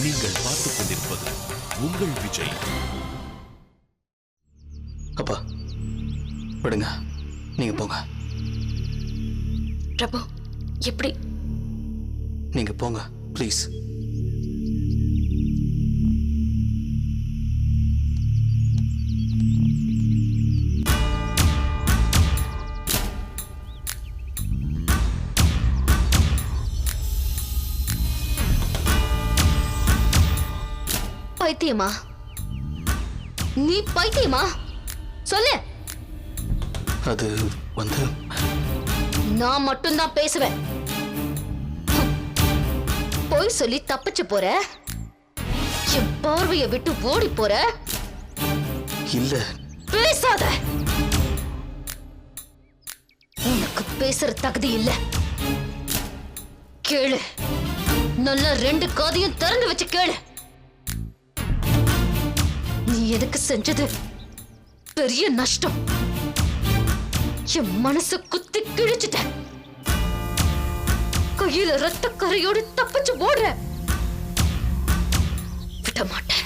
நீங்கள் பார்த்துக் கொண்டிருப்பது உங்கள் விஜய். அப்பா விடுங்க, நீங்க போங்க. பிரபு எப்படி? நீங்க போங்க ப்ளீஸ். பைத்தியமா? நீ பைத்தியமா? சொல்லு. அது வந்து நான் மட்டும்தான் பேசுவேன். போய் சொல்லி தப்பிச்சு போற, என் பார்வையை விட்டு ஓடி போற. இல்ல. பேசாத. உனக்கு பேசுற தகுதி இல்ல. கேளு, நல்லா ரெண்டு காதையும் திறந்து வச்சு கேளு. நீ எதுக்கு செஞ்சது பெரிய நஷ்டம். என் மனசு குத்தி கிழிச்சிட்ட. கையில ரத்த கரையோடு தப்பிச்சு ஓடுற. விட மாட்டேன்.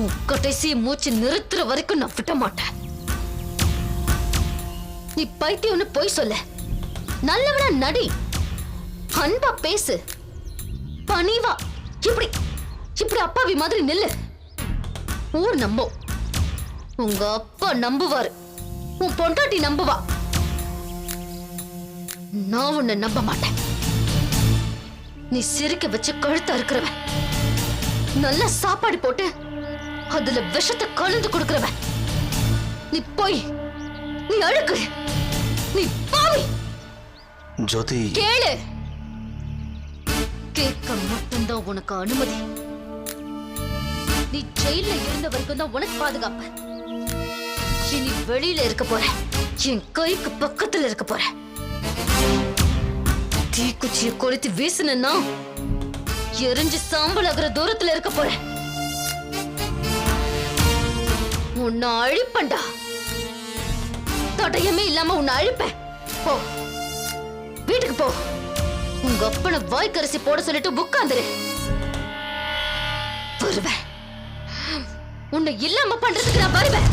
உன் கடைசி மூச்சு நிறுத்துற வரைக்கும் நான் விட மாட்டேன். நீ பைத்தியம்னு போய் சொல்ல, நல்லவனா நடி, அன்பா பேசு, பணிவா இப்படி இப்படி அப்பாவி மாதிரி நில்லு. ஊர் நம்பும், உங்க அப்பா நம்புவாரு, உன் பொண்டாட்டி நம்புவா. நான் உன்னை நம்ப மாட்டேன். நீ சிரிக்க வச்சு கழுத்தா இருக்கிறவன், நல்ல சாப்பாடு போட்டு அதுல விஷத்தை கலந்து கொடுக்கிறவன். நீ போய், நீ அழுக்கு, நீ பாவி. ஜோதி, கேளு. கேட்க மட்டும்தான் உனக்கு அனுமதி. நீ ஜெயில இருந்த வரைக்கும் தான் உனக்கு பாதுகாப்பு. இனி வெளியில இருக்க போற, என் கைக்கு பக்கத்துல இருக்க போற. தீக்குச்சியை கொளுத்தி வீசுனா எரிஞ்சு சாம்பல் ஆகிற தூரத்துல இருக்க போற. உன்னை அழிப்பண்டா. தடயமே இல்லாம உன்னை அழிப்பேன். போ, வீட்டுக்கு போ. உங்க அப்பனை வாய்க்கரிசி போட சொல்லிட்டு உட்கார்ந்துரு. வருவேன். உன்னை இல்லாம பண்றதுக்கு நான் வருவேன்.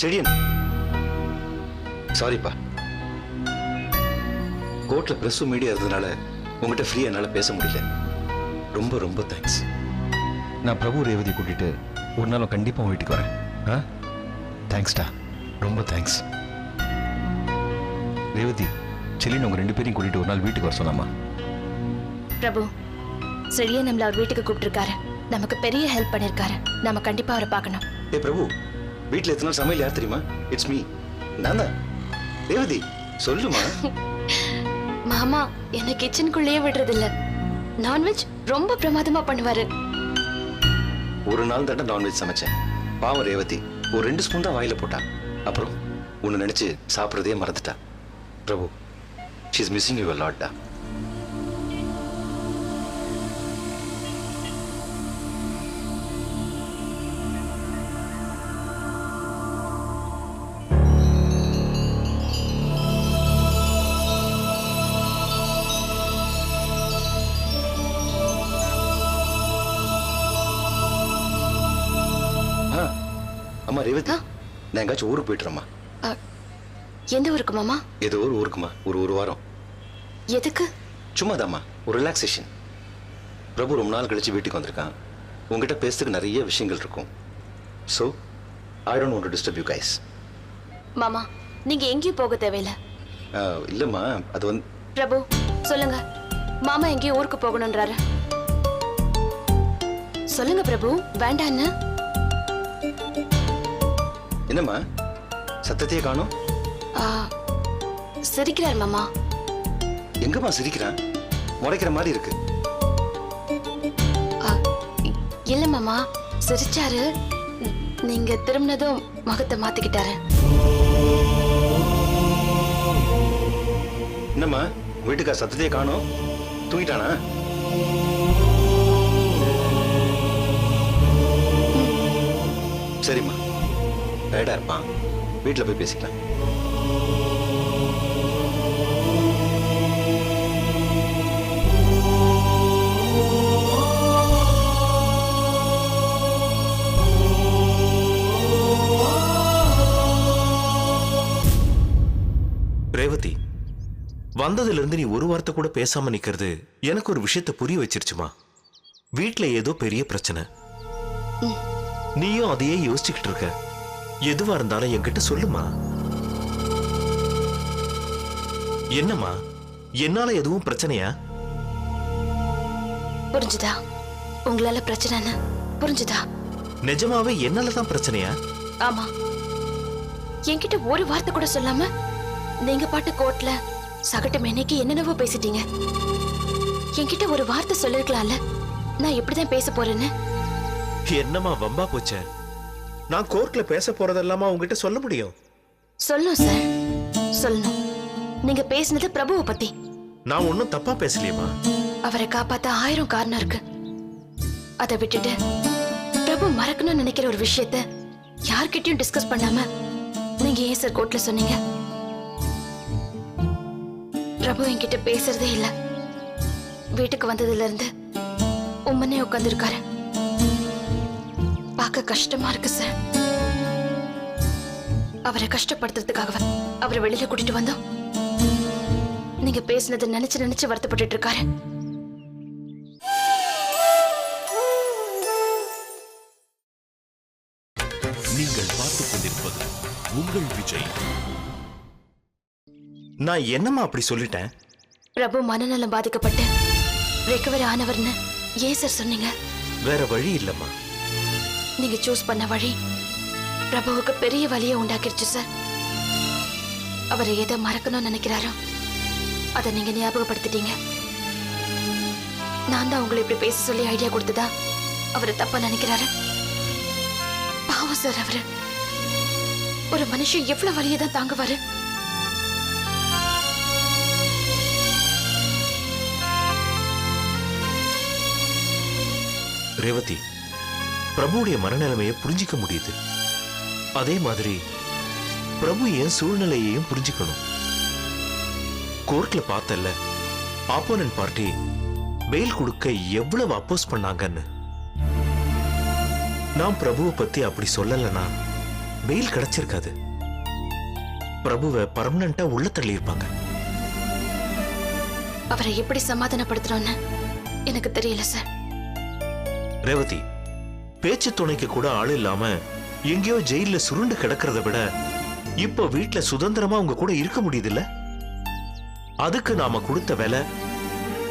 செடியன், சாரிப்பா. கோர்ட்ல பிரஸ் மீடியா இருந்ததுனால உங்ககிட்ட ஃப்ரீயா என்னால பேச முடியல. ரொம்ப ரொம்ப தேங்க்ஸ். நான் பிரபு ரேவதி கூட்டிட்டு ஒரு நாள் கண்டிப்பா வீட்டுக்கு வரேன். தேங்க்ஸ்டா, ரொம்ப தேங்க்ஸ். ரேவதி, செல்லின் உங்க ரெண்டு பேரையும் கூட்டிட்டு ஒரு நாள் வீட்டுக்கு வர சொன்னாமா? பிரபு, செடியை நம்மள அவர் வீட்டுக்கு கூப்பிட்டுருக்காரு. நமக்கு பெரிய ஹெல்ப் பண்ணிருக்காரு. நம்ம கண்டிப்பா அவரை பார்க்கணும். ஏ பிரபு, வீட்டுல எத்தனை நாள் சமையல் யார் தெரியுமா? It's me. நான் தான். ரேவதி, சொல்லுமா. மாமா என்ன கிச்சனுக்குள்ளேயே விடுறது இல்ல. நான்வெஜ் ரொம்ப பிரமாதமா பண்ணுவாரு. ஒரு நாள் தாண்டா நான்வெஜ் சமைச்சேன். பாவம் ரேவதி ஒரு 2 ஸ்பூன் தான் வாயில போட்டா. அப்புறம் உன்னை நினைச்சு சாப்பிட்றதே மறந்துட்டா. Prabhu, she is missing you a lot டா. அம்மா ரேவதி, நான் எங்காச்சும் ஊருக்கு போயிட்டுறேம்மா. எந்த ஊருக்கு மாமா? ஏதோ ஒரு ஊருக்குமா, ஒரு வாரம். எதுக்கு? சும்மாதாம்மா, ஒரு ரிலாக்ஸேஷன். பிரபு ரொம்ப நாள் கழிச்சு வீட்டுக்கு வந்திருக்கான். உங்ககிட்ட பேசுறதுக்கு நிறைய விஷயங்கள் இருக்கும். So I don't want to disturb you guys. மாமா, நீங்க எங்கேயும் போக தேவையில்லை. இல்லம்மா, அது வந்து பிரபு சொல்லுங்க. மாமா எங்கேயும் ஊருக்கு போகணும்ன்றாரு. சொல்லுங்க பிரபு, வேண்டான்னு. என்னம்மா சத்தத்தையே காணோம்? சிரிக்கிறார் மாமா. எங்கம்மா சிரிக்கிறான்? முறைக்கிற மாதிரி இருக்கு. ஆ, இல்ல மாமா, சிரிச்சாரு. நீங்க திரும்பினதும் முகத்தை மாத்திக்கிட்டாரு. என்னம்மா வீட்டுக்கா சத்தத்தையே காணோம்? தூங்கிட்டானா? சரிம்மா, டயர்டா இருப்பான், வீட்டில் போய் பேசிக்கலாம். ரேவதி, வந்ததுல இருந்து நீ ஒரு வார்த்தை கூட பேசாம நிக்கிறது எனக்கு ஒரு விஷயத்தை புரிய வச்சிருச்சுமா. வீட்ல ஏதோ பெரிய பிரச்சனை, நீயும் அதையே யோசிச்சுக்கிட்டு இருக்க. எதுவா இருந்தாலும் என்கிட்ட சொல்லுமா. என்னம்மா, என்னால எதுவும் பிரச்சனையா? புரிஞ்சுதா? உங்களால பிரச்சனைன்னு புரிஞ்சுதா? நிஜமாவே என்னாலதான் பிரச்சனையா? ஆமா. என்கிட்ட ஒரு வார்த்தை கூட சொல்லாம நீங்க பாட்டு கோர்ட்ல சகட்டு மேனைக்கு என்னென்னவோ பேசிட்டீங்க. என்கிட்ட ஒரு வார்த்தை சொல்லிருக்கலாம்ல, நான் எப்படிதான் பேச போறேன்னு. என்னம்மா வம்பா போச்ச? நான் கோர்ட்ல பேச போறதெல்லாமா உங்ககிட்ட சொல்ல முடியும்? சொல்லணும் சார், சொல்லணும். நீங்க பேசினது பிரபுவை பத்தி. நான் ஒன்னும் தப்பா பேசலையேம்மா. அவரை காப்பாத்த 1000 காரணம் இருக்கு. அதை விட்டுட்டு பிரபு மறக்கணும்னு நினைக்கிற ஒரு விஷயத்த யார்கிட்டயும் டிஸ்கஸ் பண்ணாம நீங்க ஏன் சார் கோர்ட்ல சொன்னீங்க? பிரபு என்கிட்ட பேசுறதே இல்ல. வீட்டுக்கு வந்ததுல இருந்து உம்மனே உட்கார்ந்து இருக்காரு. பார்க்க கஷ்டமா இருக்கு சார். அவரை கஷ்டப்படுத்துறதுக்காக அவரை வெளியில கூட்டிட்டு வந்தோம். நீங்க பேசினதை நினைச்சு நினைச்சு வருத்தப்பட்டு இருக்காரு. நீங்கள் பார்த்துக் கொண்டிருப்பது உங்கள் விஜய். நான் என்னம்மா அப்படி சொல்லிட்டேன்? பிரபு மனநலம் பாதிக்கப்பட்டு ரெக்கவரி ஆனவர்னு ஏன் சார் சொன்னீங்க? வேற வழி இல்லம்மா. நீங்க சூஸ் பண்ண வழி பிரபுவுக்கு பெரிய வலியை உண்டாக்கிருச்சு சார். அவரை எதை மறக்கணும்னு நினைக்கிறாரோ அதை நீங்க ஞாபகப்படுத்திட்டீங்க. நான் தான் உங்களை இப்படி பேச சொல்லி ஐடியா கொடுத்ததா அவரை தப்பா நினைக்கிறாரு. பாவம் சார், அவரு ஒரு மனுஷன் எவ்வளவு வலியை தான் தாங்குவாரு. ரேவதி, பிரபுடைய மனநிலைமையை புரிஞ்சிக்க முடியுது. அதே மாதிரி பிரபு என் சூழ்நிலையையும் புரிஞ்சுக்கணும். கோர்ட்ல பார்த்தல்ல, ஆப்போனன்ட் பார்ட்டி பெயில் கொடுக்க எவ்வளவு அப்போஸ் பண்ணாங்கன்னு. நான் பிரபுவை பத்தி அப்படி சொல்லலனா பெயில் கிடைச்சிருக்காது. பிரபுவை பர்மனண்டா உள்ள தள்ளி இருப்பாங்க. அவரை எப்படி சமாதானப்படுத்துறோன்னு எனக்கு தெரியல சார். ரேவதி, பேச்சு துணைக்கு கூட ஆள் இல்லாம எங்கேயோ ஜெயில சுருண்டு கிடக்கிறத விட இப்ப வீட்டுல சுதந்திரமா உங்க கூட இருக்க முடியுதுல்ல? அதுக்கு நாம கொடுத்த வேலை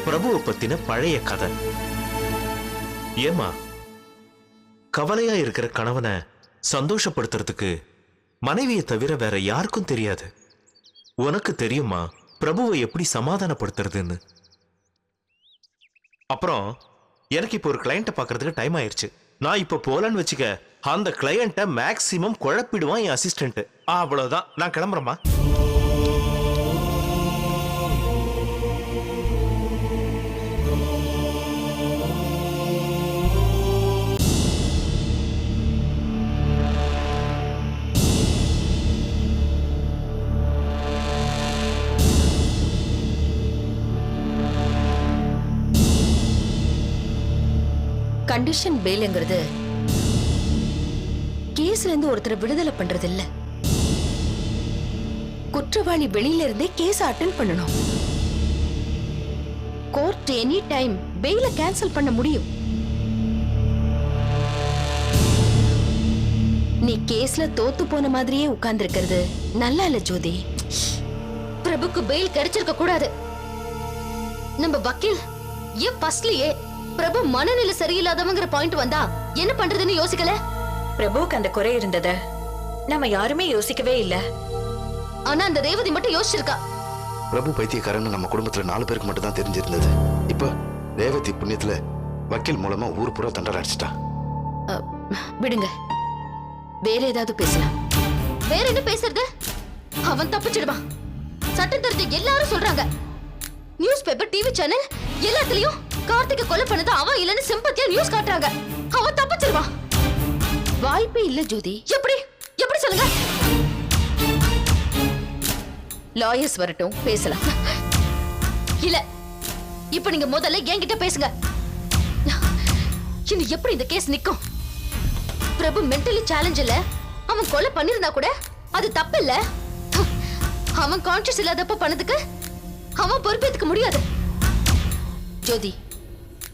பிரபுவை பத்தின பழைய கதை. ஏமா, கவலையா இருக்கிற கணவனை சந்தோஷப்படுத்துறதுக்கு மனைவியை தவிர வேற யாருக்கும் தெரியாது. உனக்கு தெரியுமா பிரபுவை எப்படி சமாதானப்படுத்துறதுன்னு? அப்புறம் எனக்கு இப்போ ஒரு கிளையண்ட்டை பார்க்கறதுக்கு டைம் ஆயிருச்சு. நான் இப்போ போலன்னு வச்சுக்க, அந்த கிளையண்ட்டை மேக்சிமம் குழப்பிடுவான் என் அசிஸ்டன்ட். அவ்வளவுதான், நான் கிளம்புறேம்மா. கண்டிஷன் பெயில்ங்கிறது கேஸ்ல இருந்து ஒருத்தரை விடுதலை பண்றது இல்ல. குற்றவாளி வெளியில இருந்தே கேஸ் அட்டெண்ட் பண்ணணும். கோர்ட் எனி டைம் பெயில கேன்சல் பண்ண முடியும். நீ கேஸ்ல தோத்து போன மாதிரியே உட்கார்ந்து இருக்கிறது நல்லா இல்ல ஜோதி. பிரபுக்கு பெயில் கிடைச்சிருக்க கூடாது. நம்ம வக்கீல் ஏன் ஃபர்ஸ்ட்லயே பிரபு மனநிலை சரியில்லாதவங்கிற பாயிண்ட் வந்தா என்ன பண்றதுன்னு யோசிக்கல? பிரபுக்கு அந்த குறை இருந்தத நம்ம யாருமே யோசிக்கவே இல்ல. ஆனா அந்த ரேவதி மட்டும் யோசிச்சிருக்கா. பிரபு பைத்தியக்காரன்னு நம்ம குடும்பத்துல 4 பேருக்கு மட்டும் தான் தெரிஞ்சிருந்தது. இப்ப ரேவதி புண்ணியத்துல வக்கீல் மூலமா ஊர் பூரா தண்டனை அடிச்சிட்டா. விடுங்க, வேற ஏதாவது பேசலாம். வேற என்ன பேசுறது? அவன் தப்பிச்சிடுவான். சட்டம் தெரிஞ்ச எல்லாரும் சொல்றாங்க. நியூஸ் பேப்பர், டிவி சேனல் எல்லாத்துலயும் கார்த்திகை கொலை பண்ணது அவன் இல்லன்னு சிம்பத்தியா நியூஸ் காட்டுறாங்க. அவன் தப்பிச்சிடுவான். வாய்ப்பே இல்ல ஜோதி. எப்படி எப்படி சொல்லுங்க? லாயர்ஸ் வரட்டும், பேசலாம். இல்ல, இப்ப நீங்க முதல்ல என்கிட்ட பேசுங்க. இனி எப்படி இந்த கேஸ் நிக்கும்? பிரபு மென்டலி சேலஞ்ச் இல்ல. அவன் கொலை பண்ணிருந்தா கூட அது தப்பு இல்ல. அவன் கான்ஷியஸ் இல்லாதப்ப பண்ணதுக்கு அவன் பொறுப்பேத்துக்க முடியாது. ஜோதி,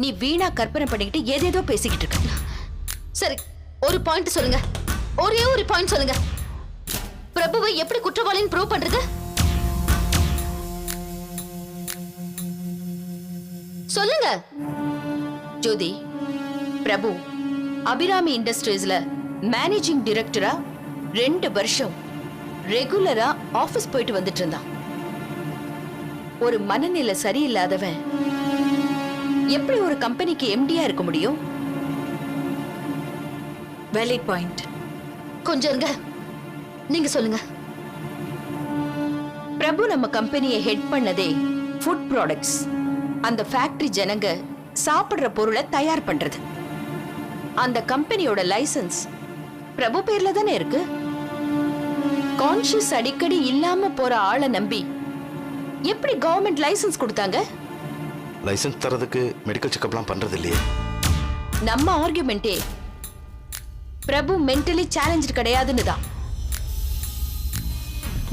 நீ வீணா கற்பனை பண்ணிக்கிட்டு ஏதேதோ பேசிக்கிட்டு இருக்க. சரி, ஒரு பாயிண்ட் சொல்லுங்க. ஒரே ஒரு பாயிண்ட் சொல்லுங்க. பிரபுவை எப்படி குற்றவாளின்னு ப்ரூவ் பண்றது? சொல்லுங்க. ஜோதி, பிரபு அபிராமி இண்டஸ்ட்ரீஸ்ல மேனேஜிங் டைரக்டரா 2 வருஷம் ரெகுலரா ஆபீஸ் போயிட்டு வந்துட்டு இருந்தான். ஒரு மனநிலை சரியில்லாதவன் எப்படி ஒரு கம்பெனிக்கு எம்டியா இருக்க முடியும்? Valid point. கொஞ்சம் இருங்க, நீங்க சொல்லுங்க. பிரபு நம்ம கம்பெனியை ஹெட் பண்ணதே ஃபுட் ப்ராடக்ட்ஸ். அந்த ஃபேக்டரி ஜனங்க சாப்பிடுற பொருளை தயார் பண்றது. அந்த கம்பெனியோட லைசன்ஸ் பிரபு பேர்ல தானே இருக்கு. கான்ஷியஸ் அடிக்கடி இல்லாம போற ஆளை நம்பி எப்படி கவர்மெண்ட் லைசன்ஸ் கொடுத்தாங்க? லைசன்ஸ் தரதுக்கு மெடிக்கல் செக்அப்லாம் பண்றது இல்லையே. நம்ம ஆர்குமெண்டே பிரபு மென்டலி சேலஞ்சு கிடையாதுன்னு தான்.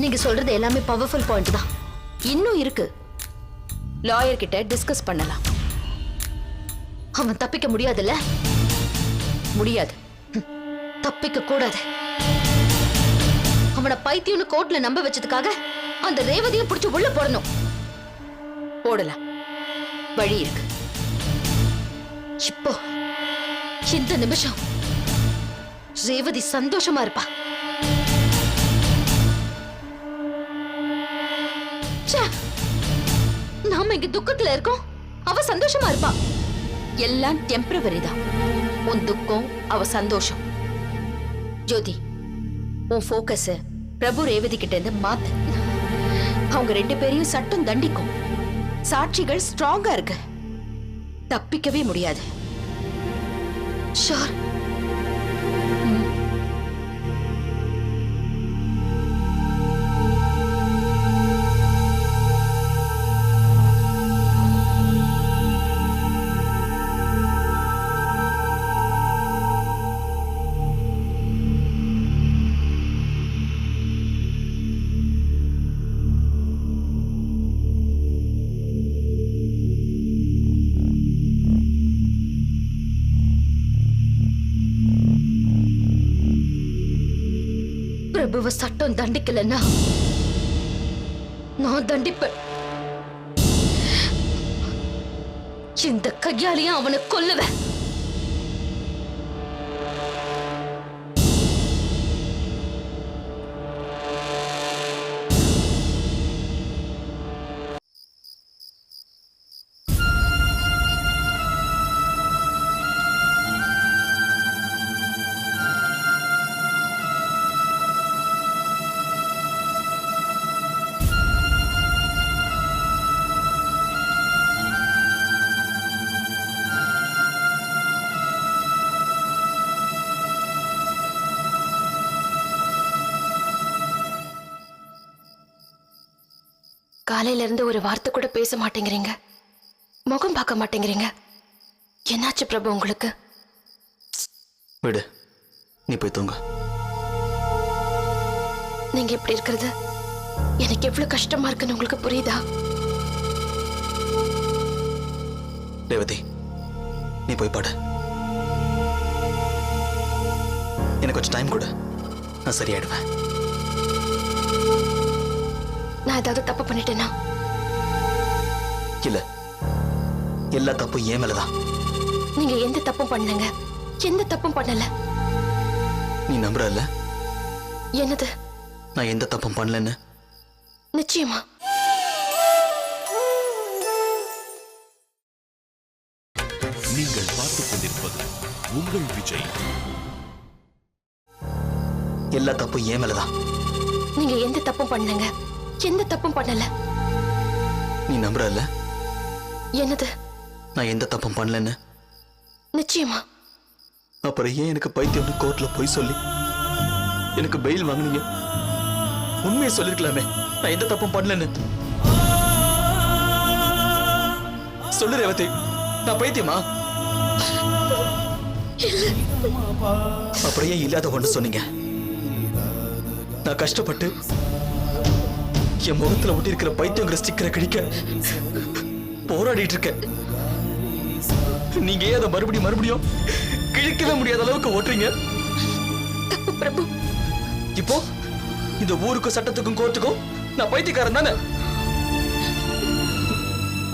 நீங்க சொல்றது எல்லாமே பவர்ஃபுல் பாயிண்ட் தான். இன்னும் இருக்கு. லாயர் கிட்ட டிஸ்கஸ் பண்ணலாம். அவன் தப்பிக்க முடியாதுல்ல? முடியாது. தப்பிக்க கூடாது. அவனை பைத்தியம்னு கோர்ட்ல நம்ப வச்சதுக்காக அந்த ரேவதியை பிடிச்சு உள்ள போடணும். போடலாம், வழி இருக்கு. இப்போ இந்த நிமிஷம் ரேவதி சந்தோஷமா இருப்பா. ச்சே, நாம இங்க துக்கத்துல இருக்கோம், அவ சந்தோஷமா இருப்பா. எல்லாம் டெம்பரவரி தான். உன் துக்கம், அவ சந்தோஷம். ஜோதி, உன் ஃபோக்கஸ் பிரபு ரேவதி கிட்ட இருந்து மாத்து. அவங்க 2 பேரையும் சட்டம் தண்டிக்கும். சாட்சிகள் ஸ்ட்ராங்கா இருக்கு. தப்பிக்கவே முடியாது. ஷோர். பிரபுவை சட்டம் தண்டிக்கலன்னா நான் தண்டிப்பேன். இந்த கையாலையும் அவனை கொல்லுவேன். காலையில இருந்து ஒரு வார்த்தை கூட பேச மாட்டேங்கிறீங்க. முகம் பார்க்க மாட்டேங்கிறீங்க. என்னாச்சு பிரபு உங்களுக்கு? விடு, நீ போய் தூங்க. நீங்க இப்படி இருக்கிறது எனக்கு எவ்வளவு கஷ்டமா இருக்குன்னு உங்களுக்கு புரியுதா? ரேவதி, நீ போய் பாடு. எனக்கு கொஞ்சம் டைம் கொடு, நான் சரியாயிடுவேன். நான் ஏதாவது தப்பு பண்ணிட்டேனா? இல்ல, எல்லா தப்பும் ஏன் மேலதான். நீங்க எந்த தப்பும் பண்ணலங்க. எந்த தப்பும் பண்ணல. நீ நம்புறல்ல என்னது? நான் எந்த தப்பும் பண்ணலன்னு? நிச்சயமா. நீங்கள் பார்த்துக் கொண்டிருப்பது உங்கள் விஜய். எல்லா தப்பும் ஏன் மேலதான். நீங்க எந்த தப்பும் பண்ணலங்க, எந்த தப்பும் பண்ணல. நீ நம்புறல்ல என்னது? நான் எந்த தப்பும் பண்ணலன்னு? நிச்சயமா. அப்புறம் ஏன் எனக்கு பைத்தியம் கோர்ட்ல போய் சொல்லி எனக்கு பெயில் வாங்குனீங்க? உண்மையை சொல்லிருக்கலாமே, நான் எந்த தப்பும் பண்ணலன்னு. சொல்லு ரேவதி, நான் பைத்தியமா? அப்புறம் ஏன் இல்லாத ஒன்று சொன்னீங்க? நான் கஷ்டப்பட்டு என் முகத்துல ஒட்டி இருக்கிற பைத்தியங்கிற ஸ்டிக்கரை கிழிக்க போராடிட்டு இருக்கேன். நீங்க ஏன் அதை மறுபடியும் கிழிக்கவே முடியாத அளவுக்கு ஓட்டுறீங்க? தப்பு பிரபு. இப்போ இந்த ஊருக்கும் சட்டத்துக்கும் கோர்ட்டுக்கும் நான் பைத்தியக்காரன் தானே?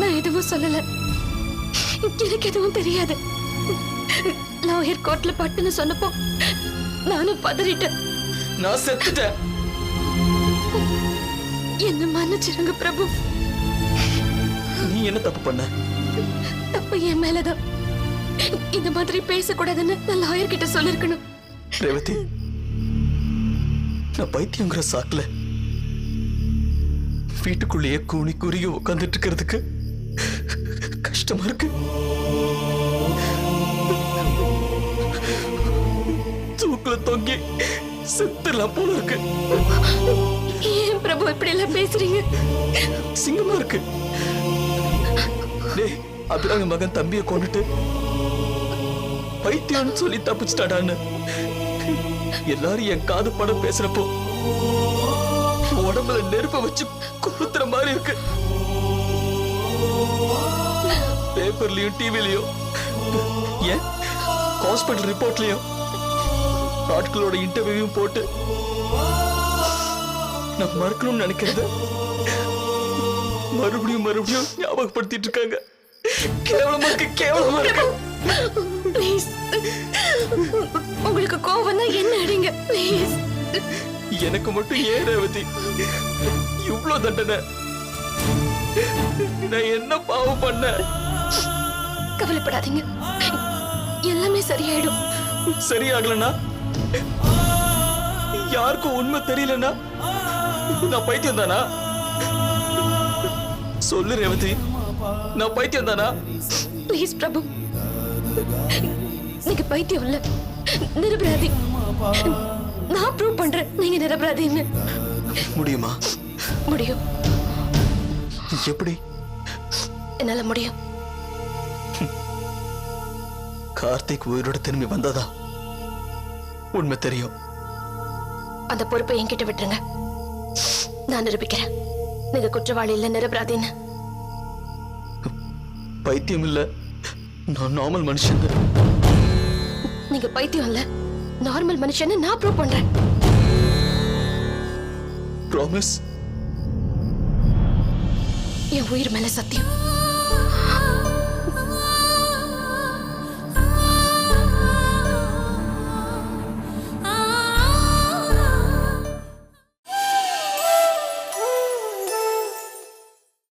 நான் எதுவும் சொல்லல, எனக்கு எதுவும் தெரியாது. லாயர் கோர்ட்ல பட்டுன்னு சொன்னப்போ நானும் பதறிட்டேன். நான் செத்துட்டேன். என்ன மன்னிச்சிருங்க பிரபு. நீ என்ன தப்பு பண்ண? தப்பு என் மேலதான். இந்த மாதிரி பேசக்கூடாதுன்னு நான் லாயர் கிட்ட சொல்லிருக்கணும். ரேவதி, நான் பைத்தியங்கிற சாக்குல வீட்டுக்குள்ளேயே கூணி குறுகி உட்கார்ந்துட்டு இருக்கிறதுக்கு கஷ்டமா இருக்கு. தூக்குல தொங்கி செத்துலாம் போல இருக்கு. ஏன் பிரபு இப்படி எல்லாம் பேசுறீங்க? சிங்கமா இருக்கு. டேய், அபிராமி மகன் தம்பியை கொண்டுட்டு பைத்தியம்னு சொல்லி தப்பிச்சிட்டாடான்னு எல்லாரும் என் காது படம் பேசுறப்போ உடம்புல நெருப்ப வச்சு கொளுத்துற மாதிரி இருக்கு. பேப்பர்லயும் டிவிலையும் ஏன் ஹாஸ்பிட்டல் ரிப்போர்ட்லயும் ஆட்களோட இன்டர்வியூவும் போட்டு நான் மறக்கணும்னு நினைக்கிறத மறுபடியும் ஞாபகப்படுத்திட்டு இருக்காங்க. கேவலமா இருக்கு. ப்ளீஸ், உங்களுக்கு கோவம் தான் என்ன அடிங்க ப்ளீஸ். எனக்கு மட்டும் ஏன் ரேவதி இவ்வளவு தண்டனை? நான் என்ன பாவம் பண்ண? கவலைப்படாதீங்க, எல்லாமே சரியாயிடும். சரியாகலனா, யாருக்கும் உண்மை தெரியலனா நான் பைத்தியம் தானா? சொல்லு ரேவதி, நான் பைத்தியம் தானா? ப்ளீஸ் பிரபு, நீங்க பைத்தியம் இல்ல, நிரபராதி. நான் ப்ரூவ் பண்றேன் நீங்க நிரபராதின்னு. முடியுமா? முடியும். எப்படி? என்னால முடியும். கார்த்திக் உயிரோட திரும்பி வந்ததா உண்மை தெரியும். அந்த பொறுப்பை என்கிட்ட விட்டுருங்க. நான் நிரூபிக்கிறேன் நீங்க குற்றவாளி இல்ல, நிரபராதின்னு. பைத்தியம் இல்ல, நான் நார்மல் மனுஷன். நீங்க பைத்தியம் இல்ல, நார்மல் மனுஷன்னு நான் ப்ரூவ் பண்றேன். ப்ராமிஸ்? என் உயிர் மேல சத்தியம்.